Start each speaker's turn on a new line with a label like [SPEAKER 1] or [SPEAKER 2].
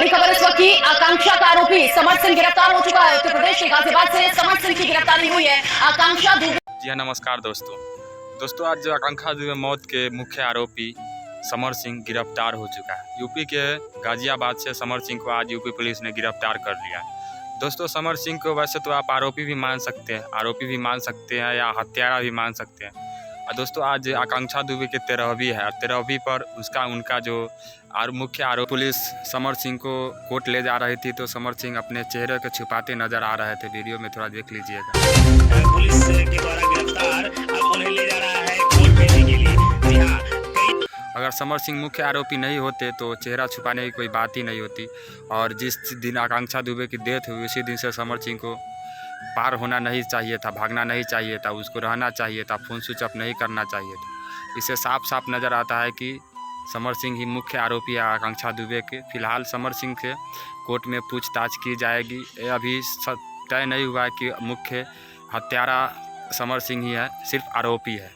[SPEAKER 1] बड़ी खबर इस वक्त की, आकांक्षा का आरोपी समर सिंह गिरफ्तार हो चुका है। उत्तर प्रदेश के गाजियाबाद से समर सिंह की गिरफ्तारी हुई है। आकांक्षा दुबे।
[SPEAKER 2] जी हाँ, नमस्कार दोस्तों आज आकांक्षा दुबे मौत के मुख्य आरोपी समर सिंह गिरफ्तार हो चुका है। यूपी के गाजियाबाद से समर सिंह को आज यूपी पुलिस ने गिरफ्तार कर लिया। दोस्तों समर सिंह को वैसे तो आप आरोपी भी मान सकते हैं या हत्यारा भी मान सकते हैं। और दोस्तों आज आकांक्षा दुबे के 13वीं है और 13वीं पर उनका जो मुख्य आरोप पुलिस समर सिंह को कोर्ट ले जा रही थी, तो समर सिंह अपने चेहरे को छुपाते नजर आ रहे थे। वीडियो में थोड़ा देख लीजिएगा।
[SPEAKER 3] पुलिस के द्वारा गिरफ्तार, अब उन्हें ले जा रहा है कोर्ट भेजने के लिए। जी हाँ,
[SPEAKER 2] अगर समर सिंह मुख्य आरोपी नहीं होते तो चेहरा छुपाने की कोई बात ही नहीं होती। और जिस दिन आकांक्षा दुबे की डेथ हुई उसी दिन से समर सिंह को पार होना नहीं चाहिए था, भागना नहीं चाहिए था, उसको रहना चाहिए था, फ़ोन स्विच ऑफ नहीं करना चाहिए था। इससे साफ साफ नज़र आता है कि समर सिंह ही मुख्य आरोपी है आकांक्षा दुबे के। फिलहाल समर सिंह से कोर्ट में पूछताछ की जाएगी। ये अभी तय नहीं हुआ है कि मुख्य हत्यारा समर सिंह ही है, सिर्फ आरोपी है।